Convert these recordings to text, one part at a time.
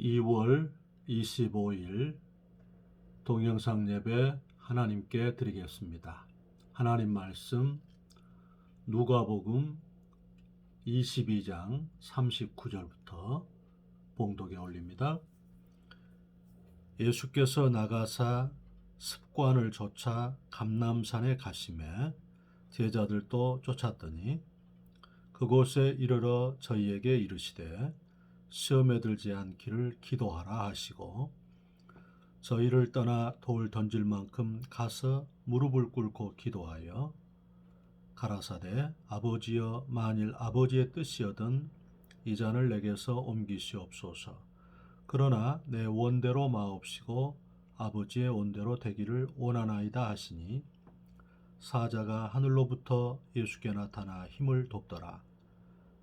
2월 25일 동영상 예배 하나님께 드리겠습니다. 하나님 말씀 누가복음 22장 39절부터 봉독에 올립니다. 예수께서 나가사 습관을 좇아 감람산에 가시매 제자들도 쫓았더니 그곳에 이르러 저희에게 이르시되 시험에 들지 않기를 기도하라 하시고 저희를 떠나 돌 던질 만큼 가서 무릎을 꿇고 기도하여 가라사대 아버지여 만일 아버지의 뜻이여든 이 잔을 내게서 옮기시옵소서. 그러나 내 원대로 마옵시고 아버지의 원대로 되기를 원하나이다 하시니 사자가 하늘로부터 예수께 나타나 힘을 돕더라.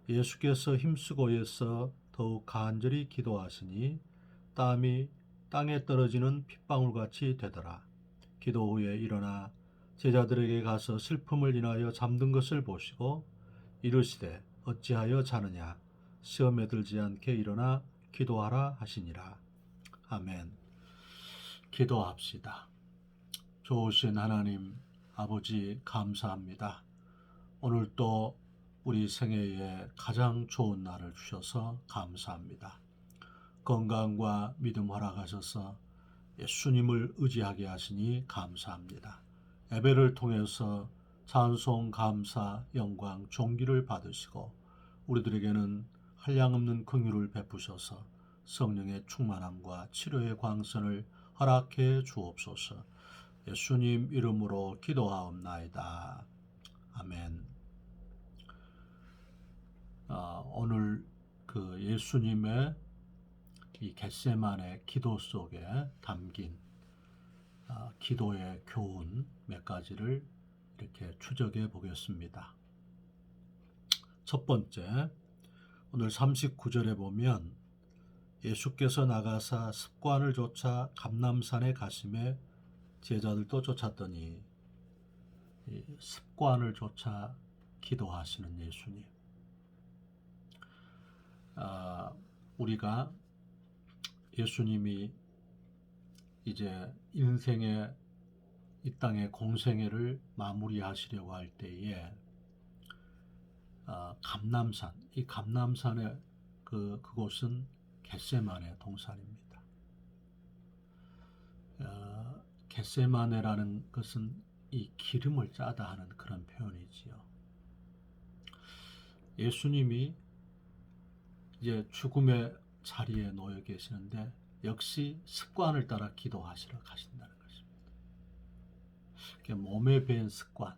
예수께서 힘쓰고 애써 더욱 간절히 기도하시니 땀이 땅에 떨어지는 핏방울같이 되더라. 기도 후에 일어나 제자들에게 가서 슬픔을 인하여 잠든 것을 보시고 이르시되 어찌하여 자느냐 시험에 들지 않게 일어나 기도하라 하시니라. 아멘. 기도합시다. 좋으신 하나님 아버지 감사합니다. 오늘 또 우리 생애에 가장 좋은 날을 주셔서 감사합니다. 건강과 믿음 허락하셔서 예수님을 의지하게 하시니 감사합니다. 예배를 통해서 찬송, 감사, 영광, 존귀를 받으시고 우리들에게는 한량없는 긍휼을 베푸셔서 성령의 충만함과 치료의 광선을 허락해 주옵소서. 예수님 이름으로 기도하옵나이다. 아멘. 오늘 그 예수님의 이 겟세마네 기도 속에 담긴 기도의 교훈 몇 가지를 이렇게 추적해 보겠습니다. 첫 번째, 오늘 39절에 보면 예수께서 나가사 습관을 좇아 감람산에 가심에 제자들도 쫓았더니 습관을 좇아 기도하시는 예수님. 우리가 예수님이 이제 인생의 이 땅의 공생애를 마무리하시려고 할 때에 감람산, 이 감람산의 그곳은 겟세마네 동산입니다. 겟세마네라는 것은 이 기름을 짜다 하는 그런 표현이지요. 예수님이 이제 죽음의 자리에 놓여 계시는데 역시 습관을 따라 기도하시러 가신다는 것입니다. 몸에 밴 습관.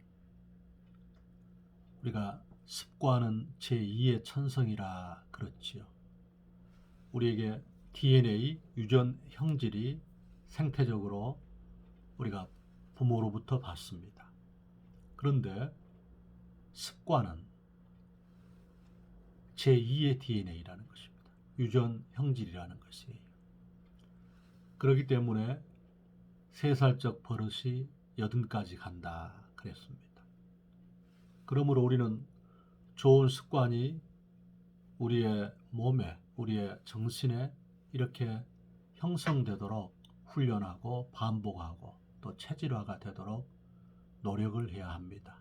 우리가 습관은 제2의 천성이라 그렇지요. 우리에게 DNA, 유전 형질이 생태적으로 우리가 부모로부터 받습니다. 그런데 습관은 제2의 DNA라는 것입니다. 유전 형질이라는 것이에요. 그렇기 때문에 3살적 버릇이 80까지 간다 그랬습니다. 그러므로 우리는 좋은 습관이 우리의 몸에, 우리의 정신에 이렇게 형성되도록 훈련하고 반복하고 또 체질화가 되도록 노력을 해야 합니다.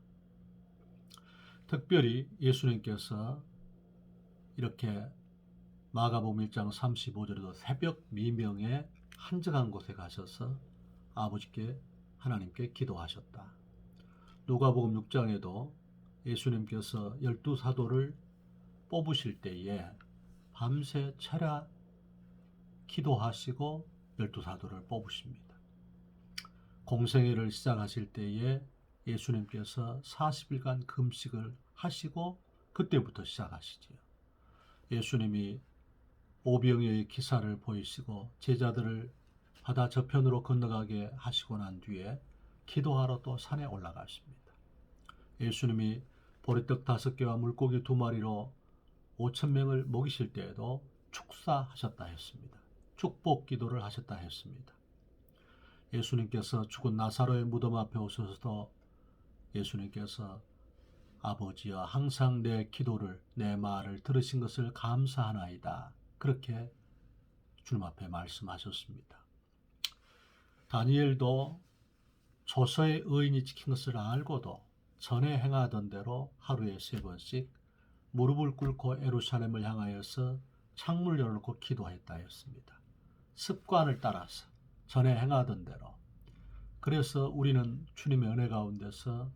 특별히 예수님께서 이렇게 마가복음 1장 35절에도 새벽 미명에 한적한 곳에 가셔서 아버지께 하나님께 기도하셨다. 누가복음 6장에도 예수님께서 12사도를 뽑으실 때에 밤새 철야 기도하시고 12사도를 뽑으십니다. 공생애를 시작하실 때에 예수님께서 40일간 금식을 하시고 그때부터 시작하시지요. 예수님이 오병이어의 기사를 보이시고 제자들을 바다 저편으로 건너가게 하시고 난 뒤에 기도하러 또 산에 올라가십니다. 예수님이 보리떡 5개와 물고기 2마리로 5,000명을 먹이실 때에도 축사하셨다 했습니다. 축복 기도를 하셨다 했습니다. 예수님께서 죽은 나사로의 무덤 앞에 오셔서도 예수님께서 아버지여 항상 내 기도를 내 말을 들으신 것을 감사하나이다. 그렇게 주님 앞에 말씀하셨습니다. 다니엘도 조서의 의인이 지킨 것을 알고도 전에 행하던 대로 하루에 3번씩 무릎을 꿇고 예루살렘을 향하여서 창문을 열어놓고 기도했다 했습니다. 습관을 따라서 전에 행하던 대로. 그래서 우리는 주님의 은혜 가운데서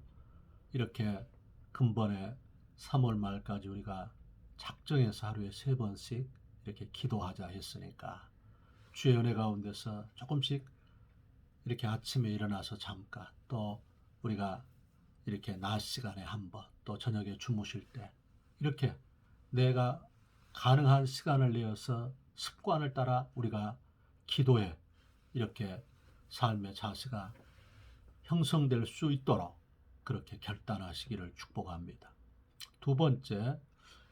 이렇게 근본에 3월 말까지 우리가 작정해서 하루에 3번씩 이렇게 기도하자 했으니까 주의 은혜 가운데서 조금씩 이렇게 아침에 일어나서 잠깐, 또 우리가 이렇게 낮 시간에 한 번, 또 저녁에 주무실 때 이렇게 내가 가능한 시간을 내어서 습관을 따라 우리가 기도에 이렇게 삶의 자세가 형성될 수 있도록 그렇게 결단하시기를 축복합니다. 두 번째,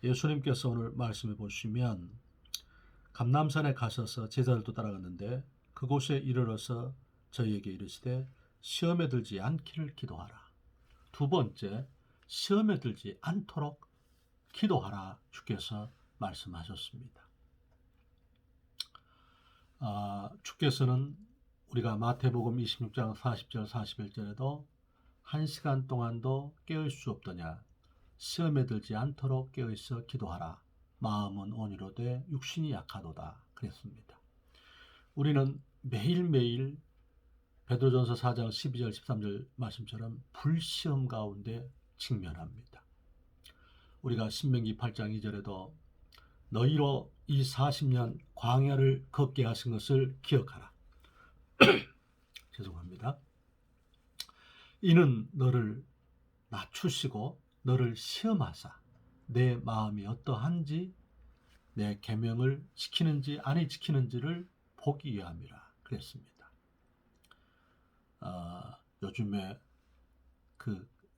예수님께서 오늘 말씀해 보시면 감람산에 가셔서 제자들도 따라갔는데 그곳에 이르러서 저희에게 이르시되 시험에 들지 않기를 기도하라. 두 번째, 시험에 들지 않도록 기도하라 주께서 말씀하셨습니다. 주께서는 우리가 마태복음 26장 40절 41절에도 1시간 동안도 깨어있을 수 없더냐 시험에 들지 않도록 깨어있어 기도하라. 마음은 온유로되 육신이 약하도다 그랬습니다. 우리는 매일매일 베드로전서 4장 12절 13절 말씀처럼 불시험 가운데 직면합니다. 우리가 신명기 8장 2절에도 너희로 이 40년 광야를 걷게 하신 것을 기억하라. 죄송합니다. 이는 너를 낮추시고 너를 시험하사 내 마음이 어떠한지 내 계명을 지키는지 아니 지키는지를 보기 위함이라 그랬습니다. 요즘에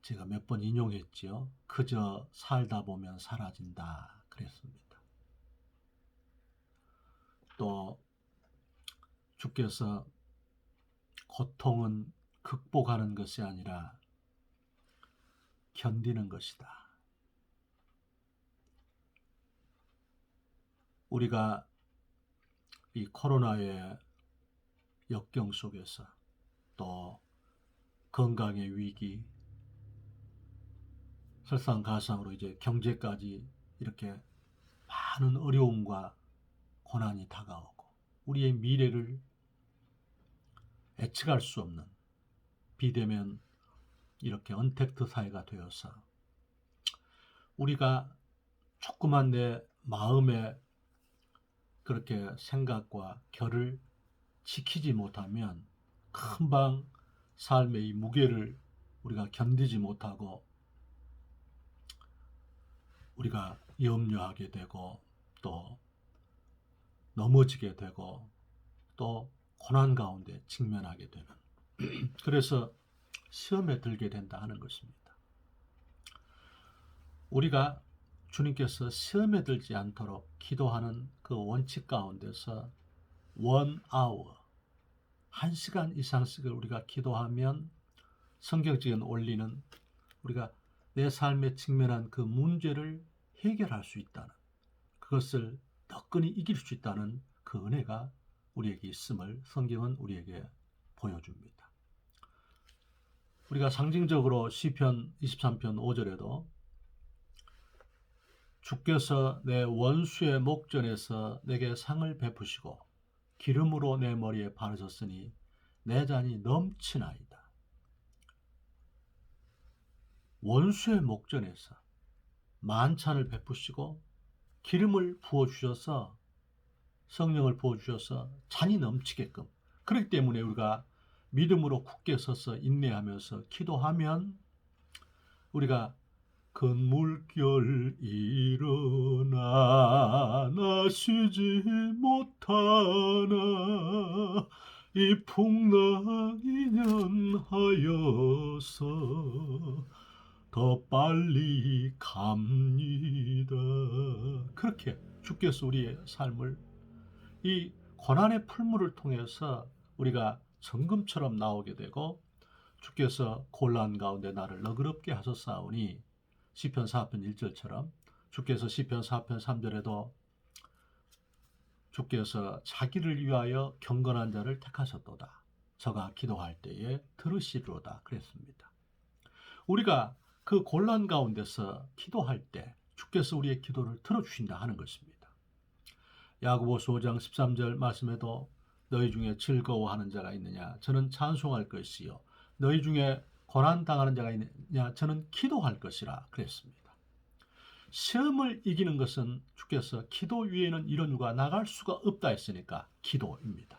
제가 몇 번 인용했지요. 그저 살다 보면 사라진다 그랬습니다. 또 주께서 고통은 극복하는 것이 아니라 견디는 것이다. 우리가 이 코로나의 역경 속에서 또 건강의 위기, 설상가상으로 이제 경제까지 이렇게 많은 어려움과 고난이 다가오고 우리의 미래를 예측할 수 없는 비대면 이렇게 언택트 사회가 되어서 우리가 조그만 내 마음의 그렇게 생각과 결을 지키지 못하면 금방 삶의 이 무게를 우리가 견디지 못하고 우리가 염려하게 되고 또 넘어지게 되고 또 고난 가운데 직면하게 되는 그래서 시험에 들게 된다 하는 것입니다. 우리가 주님께서 시험에 들지 않도록 기도하는 그 원칙 가운데서 1hour 1시간 이상씩을 우리가 기도하면 성경적인 원리는 우리가 내 삶에 직면한 그 문제를 해결할 수 있다는 그것을 너끈히 이길 수 있다는 그 은혜가 우리에게 있음을 성경은 우리에게 보여줍니다. 우리가 상징적으로 시편 23편 5절에도 주께서 내 원수의 목전에서 내게 상을 베푸시고 기름으로 내 머리에 바르셨으니 내 잔이 넘치나이다. 원수의 목전에서 만찬을 베푸시고 기름을 부어주셔서 성령을 부어주셔서 잔이 넘치게끔 그렇기 때문에 우리가 믿음으로 굳게 서서 인내하면서 기도하면 우리가 건물결 일어나 나 쉬지 못하나 이 풍랑이 년하여서 더 빨리 갑니다. 그렇게 주께서 우리의 삶을 이 고난의 풀물을 통해서 우리가 정금처럼 나오게 되고 주께서 곤란 가운데 나를 너그럽게 하셨사오니 시편 4편 1절처럼 주께서 시편 4편 3절에도 주께서 자기를 위하여 경건한 자를 택하셨도다. 저가 기도할 때에 들으시리로다 그랬습니다. 우리가 그 곤란 가운데서 기도할 때 주께서 우리의 기도를 들어주신다 하는 것입니다. 야고보서 5장 13절 말씀에도 너희 중에 즐거워하는 자가 있느냐 저는 찬송할 것이요 너희 중에 고난당하는 자가 있느냐 저는 기도할 것이라 그랬습니다. 시험을 이기는 것은 주께서 기도 위에는 이런 이유가 나갈 수가 없다 했으니까 기도입니다.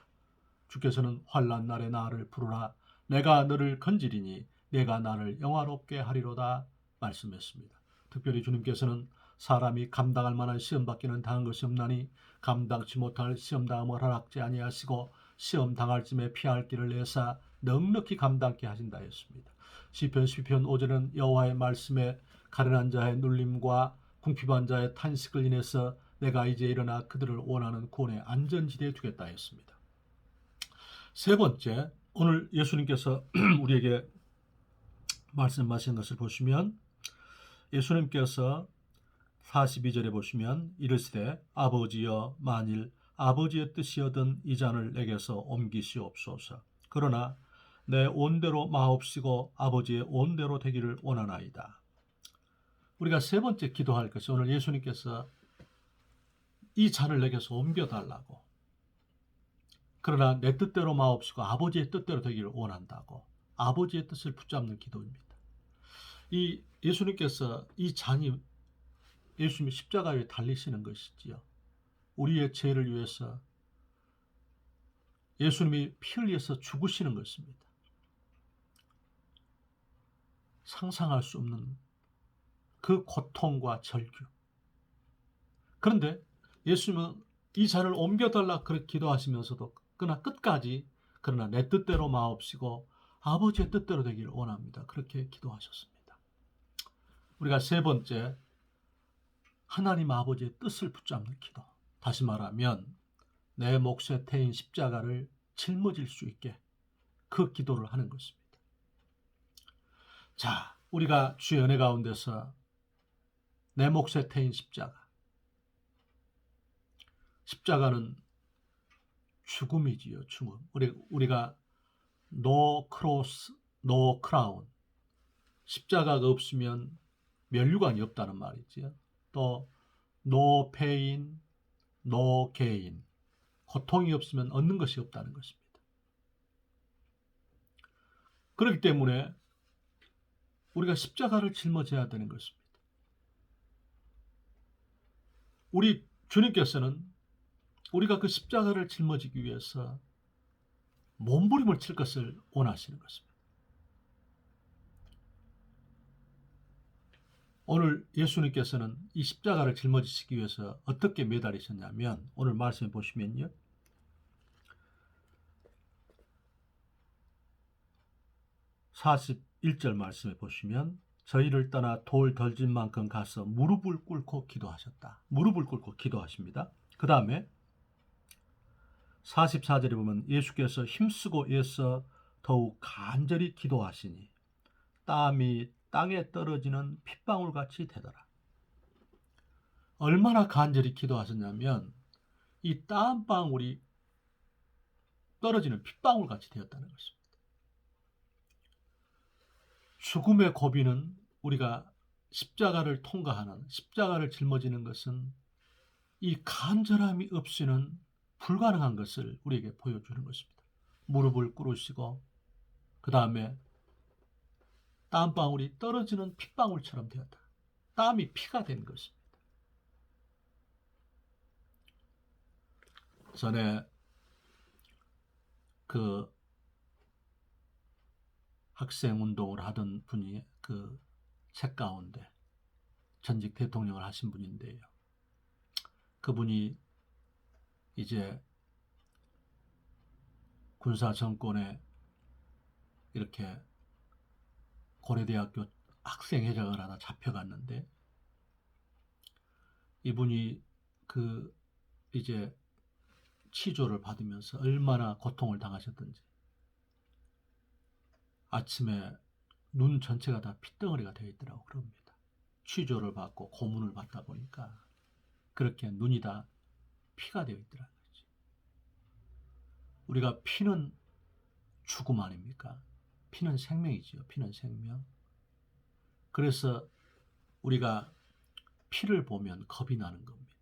주께서는 환난 날에 나를 부르라 내가 너를 건지리니 내가 나를 영화롭게 하리로다 말씀했습니다. 특별히 주님께서는 사람이 감당할 만한 시험 받기는 당한 것이 없나니 감당치 못할 시험 당함을 허락지 아니하시고 시험 당할 쯤에 피할 길을 내사 넉넉히 감당케 하신다 했습니다. 시편 12편 5절은 여호와의 말씀에 가련한 자의 눌림과 궁핍한 자의 탄식을 인해서 내가 이제 일어나 그들을 원하는 구원의 안전지대에 두겠다 했습니다. 세 번째, 오늘 예수님께서 우리에게 말씀하신 것을 보시면 예수님께서 42절에 보시면 이르시되 아버지여 만일 아버지의 뜻이여든 이 잔을 내게서 옮기시옵소서. 그러나 내 온대로 마옵시고 아버지의 온대로 되기를 원하나이다. 우리가 세 번째 기도할 것이 오늘 예수님께서 이 잔을 내게서 옮겨달라고 그러나 내 뜻대로 마옵시고 아버지의 뜻대로 되기를 원한다고 아버지의 뜻을 붙잡는 기도입니다. 이 예수님께서 이 잔이 예수님이 십자가에 달리시는 것이지요. 우리의 죄를 위해서 예수님이 피 흘려서 죽으시는 것입니다. 상상할 수 없는 그 고통과 절규. 그런데 예수님은 이 잔을 옮겨달라 그렇게 기도하시면서도 그러나 끝까지 그러나 내 뜻대로 마옵시고 아버지의 뜻대로 되기를 원합니다. 그렇게 기도하셨습니다. 우리가 세 번째 하나님 아버지의 뜻을 붙잡는 기도. 다시 말하면 내 몫에 태인 십자가를 짊어질 수 있게 그 기도를 하는 것입니다. 자, 우리가 주의 은혜 가운데서 내 몫에 태인 십자가. 십자가는 죽음이지요, 죽음. 우리가 no cross, no crown. 십자가가 없으면 면류관이 없다는 말이지요. 또 no pain, no gain. 고통이 없으면 얻는 것이 없다는 것입니다. 그렇기 때문에 우리가 십자가를 짊어져야 되는 것입니다. 우리 주님께서는 우리가 그 십자가를 짊어지기 위해서 몸부림을 칠 것을 원하시는 것입니다. 오늘 예수님께서는 이 십자가를 짊어지시기 위해서 어떻게 매달리셨냐면 오늘 말씀해 보시면요. 41절 말씀해 보시면 저희를 떠나 돌 덜진 만큼 가서 무릎을 꿇고 기도하셨다. 무릎을 꿇고 기도하십니다. 그 다음에 44절에 보면 예수께서 힘쓰고 애써 더욱 간절히 기도하시니 땀이 땅에 떨어지는 핏방울같이 되더라. 얼마나 간절히 기도하셨냐면 이 땀방울이 떨어지는 핏방울같이 되었다는 것입니다. 죽음의 고비는 우리가 십자가를 통과하는 십자가를 짊어지는 것은 이 간절함이 없이는 불가능한 것을 우리에게 보여주는 것입니다. 무릎을 꿇으시고 그 다음에 땀방울이 떨어지는 핏방울처럼 되었다. 땀이 피가 된 것입니다. 전에 그 학생 운동을 하던 분이 그 책 가운데 전직 대통령을 하신 분인데요. 그분이 이제 군사 정권에 이렇게 고려대학교 학생회장을 하다 잡혀갔는데 이분이 그 이제 치조를 받으면서 얼마나 고통을 당하셨던지 아침에 눈 전체가 다 핏덩어리가 되어 있더라고 그럽니다. 취조를 받고 고문을 받다 보니까 그렇게 눈이 다 피가 되어 있더라고요. 우리가 피는 죽음 아닙니까? 피는 생명이지요. 피는 생명. 그래서 우리가 피를 보면 겁이 나는 겁니다.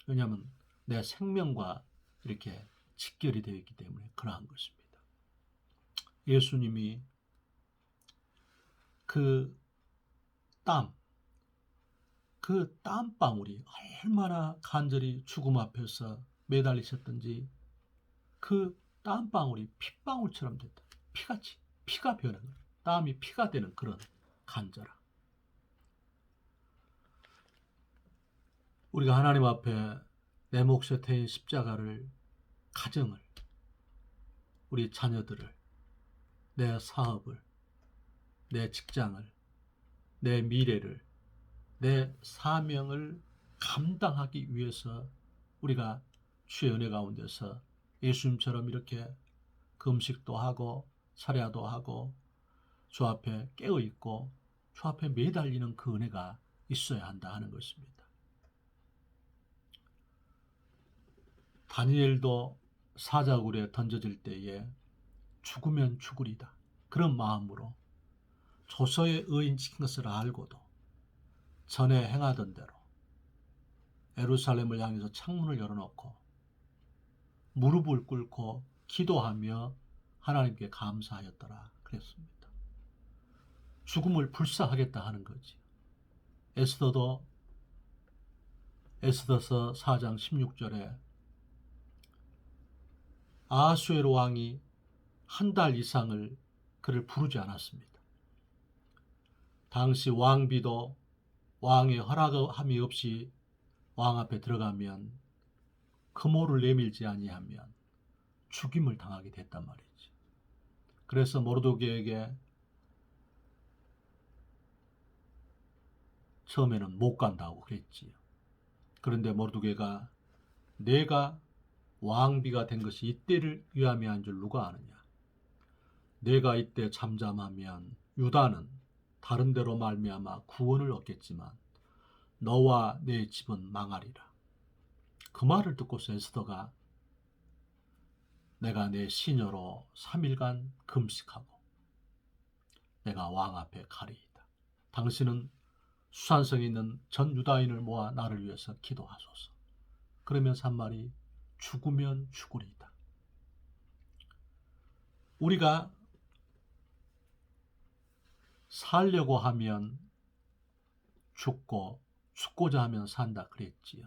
왜냐하면 내 생명과 이렇게 직결이 되어 있기 때문에 그러한 것입니다. 예수님이 그 땀방울이 얼마나 간절히 죽음 앞에서 매달리셨던지 그 땀방울이 핏방울처럼 됐다. 피같이, 피가 변한 거예요. 땀이 피가 되는 그런 간절함. 우리가 하나님 앞에 내 몫에 태인 십자가를, 가정을, 우리 자녀들을, 내 사업을, 내 직장을, 내 미래를, 내 사명을 감당하기 위해서 우리가 주의 은혜 가운데서 예수님처럼 이렇게 금식도 하고 살야도 하고 주 앞에 깨어있고 주 앞에 매달리는 그 은혜가 있어야 한다 하는 것입니다. 다니엘도 사자굴에 던져질 때에 죽으면 죽으리다 그런 마음으로 조서의 의인 찍힌 것을 알고도 전에 행하던 대로 예루살렘을 향해서 창문을 열어놓고 무릎을 꿇고 기도하며 하나님께 감사하였더라 그랬습니다. 죽음을 불사하겠다 하는 거지. 에스더도 에스더서 4장 16절에 아하수에로 왕이 한 달 이상을 그를 부르지 않았습니다. 당시 왕비도 왕의 허락함이 없이 왕 앞에 들어가면 금호를 내밀지 아니하면 죽임을 당하게 됐단 말이지. 그래서 모르드게에게 처음에는 못 간다고 그랬지요. 그런데 모르드게가 내가 왕비가 된 것이 이때를 위함이 한 줄 누가 아느냐. 내가 이때 잠잠하면 유다는 다른 데로 말미암아 구원을 얻겠지만 너와 내 집은 망하리라. 그 말을 듣고서 에스더가 내가 내 시녀로 3일간 금식하고 내가 왕 앞에 가리이다. 당신은 수산성에 있는 전 유다인을 모아 나를 위해서 기도하소서. 그러면서 한 말이 죽으면 죽으리이다. 우리가 살려고 하면 죽고 죽고자 하면 산다 그랬지요.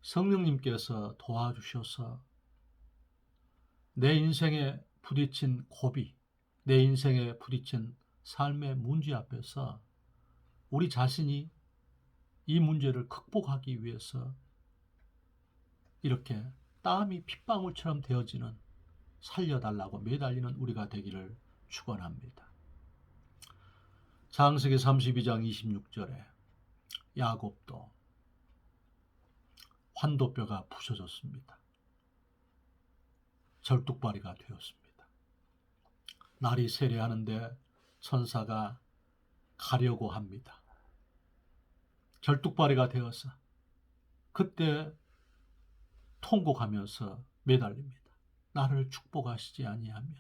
성령님께서 도와주셔서 내 인생에 부딪힌 고비, 내 인생에 부딪힌 삶의 문제 앞에서 우리 자신이 이 문제를 극복하기 위해서 이렇게 땀이 핏방울처럼 되어지는 살려달라고 매달리는 우리가 되기를 축원합니다. 창세기 32장 26절에 야곱도 환도뼈가 부서졌습니다. 절뚝발이가 되었습니다. 날이 세례하는데 천사가 가려고 합니다. 절뚝발이가 되어서 그때 통곡하면서 매달립니다. 나를 축복하시지 아니하면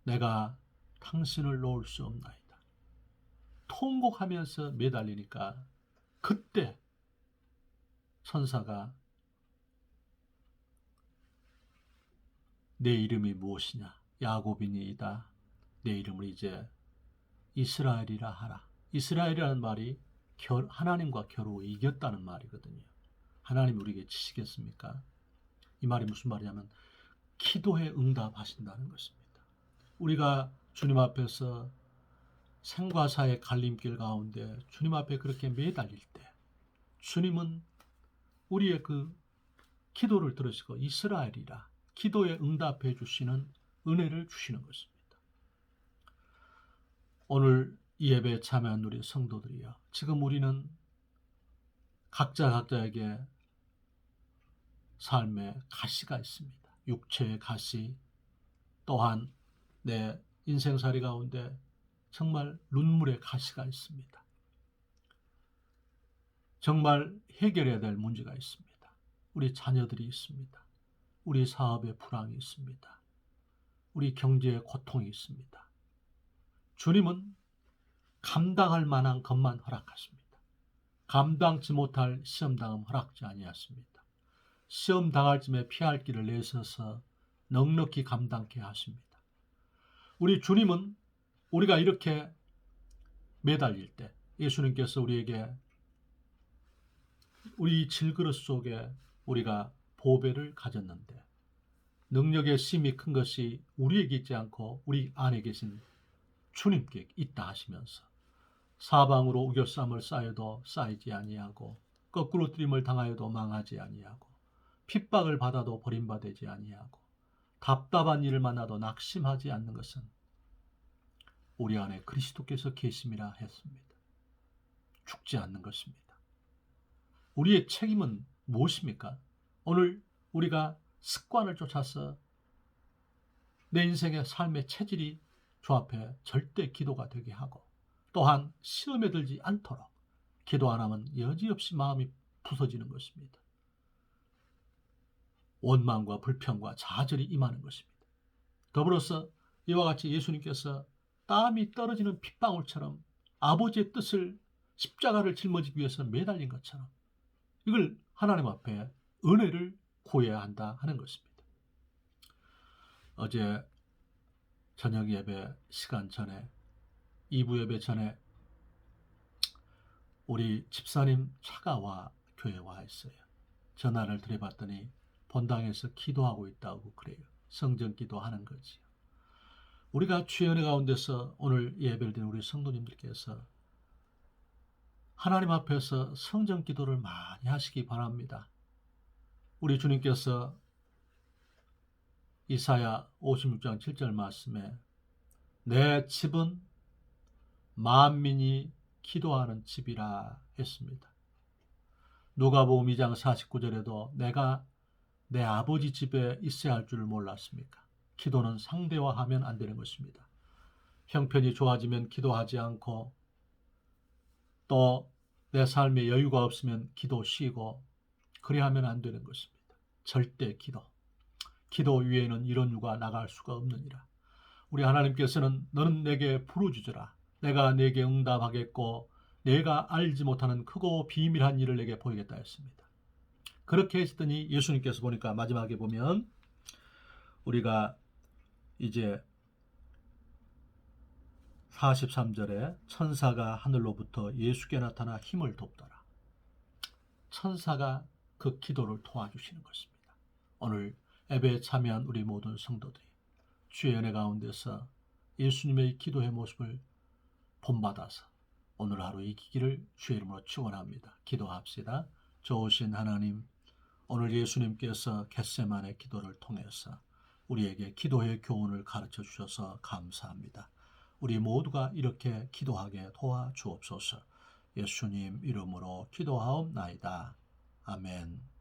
내가 당신을 놓을 수 없나이다. 통곡하면서 매달리니까 그때 천사가 내 이름이 무엇이냐? 야곱이니이다. 내 이름을 이제 이스라엘이라 하라. 이스라엘이라는 말이 하나님과 겨루 이겼다는 말이거든요. 하나님 우리에게 치시겠습니까? 이 말이 무슨 말이냐면 기도에 응답하신다는 것입니다. 우리가 주님 앞에서 생과 사의 갈림길 가운데 주님 앞에 그렇게 매달릴 때 주님은 우리의 그 기도를 들으시고 이스라엘이라 기도에 응답해 주시는 은혜를 주시는 것입니다. 오늘 이 예배에 참여한 우리 성도들이여, 지금 우리는 각자에게 삶의 가시가 있습니다. 육체의 가시, 또한 내 인생살이 가운데 정말 눈물의 가시가 있습니다. 정말 해결해야 될 문제가 있습니다. 우리 자녀들이 있습니다. 우리 사업에 불황이 있습니다. 우리 경제에 고통이 있습니다. 주님은 감당할 만한 것만 허락하십니다. 감당치 못할 시험당함 허락지 아니하십니다. 시험 당할 쯤에 피할 길을 내셔서 넉넉히 감당케 하십니다. 우리 주님은 우리가 이렇게 매달릴 때 예수님께서 우리에게 우리 질그릇 속에 우리가 보배를 가졌는데 능력의 심이 큰 것이 우리에게 있지 않고 우리 안에 계신 주님께 있다 하시면서 사방으로 우겨쌈을 쌓여도 쌓이지 아니하고 거꾸로 뜨림을 당하여도 망하지 아니하고 핍박을 받아도 버림받지 아니하고 답답한 일을 만나도 낙심하지 않는 것은 우리 안에 그리스도께서 계심이라 했습니다. 죽지 않는 것입니다. 우리의 책임은 무엇입니까? 오늘 우리가 습관을 쫓아서 내 인생의 삶의 체질이 주 앞에 절대 기도가 되게 하고 또한 시험에 들지 않도록 기도 안 하면 여지없이 마음이 부서지는 것입니다. 원망과 불평과 좌절이 임하는 것입니다. 더불어서 이와 같이 예수님께서 땀이 떨어지는 핏방울처럼 아버지의 뜻을 십자가를 짊어지기 위해서 매달린 것처럼 이걸 하나님 앞에 은혜를 구해야 한다 하는 것입니다. 어제 저녁 예배 시간 전에 2부 예배 전에 우리 집사님 차가 와 교회에 와 있어요. 전화를 드려봤더니 본당에서 기도하고 있다고 그래요. 성전 기도하는 거지요. 우리가 주의 은혜 가운데서 오늘 예배를 드린 우리 성도님들께서 하나님 앞에서 성전 기도를 많이 하시기 바랍니다. 우리 주님께서 이사야 56장 7절 말씀에 내 집은 만민이 기도하는 집이라 했습니다. 누가복음 2장 49절에도 내가 내 아버지 집에 있어야 할 줄을 몰랐습니까? 기도는 상대화하면 안 되는 것입니다. 형편이 좋아지면 기도하지 않고 또 내 삶에 여유가 없으면 기도 쉬고 그래야 하면 안 되는 것입니다. 절대 기도 위에는 이런 유가 나갈 수가 없느니라. 우리 하나님께서는 너는 내게 부르짖으라. 내가 내게 응답하겠고 내가 알지 못하는 크고 비밀한 일을 내게 보이겠다 했습니다. 그렇게 했더니 예수님께서 보니까 마지막에 보면 우리가 이제 43절에 천사가 하늘로부터 예수께 나타나 힘을 돕더라. 천사가 그 기도를 도와주시는 것입니다. 오늘 예배에 참여한 우리 모든 성도들이 주의 은혜 가운데서 예수님의 기도의 모습을 본받아서 오늘 하루 이기기를 주의 이름으로 축원합니다. 기도합시다. 좋으신 하나님, 오늘 예수님께서 겟세마네 기도를 통해서 우리에게 기도의 교훈을 가르쳐 주셔서 감사합니다. 우리 모두가 이렇게 기도하게 도와주옵소서. 예수님 이름으로 기도하옵나이다. 아멘.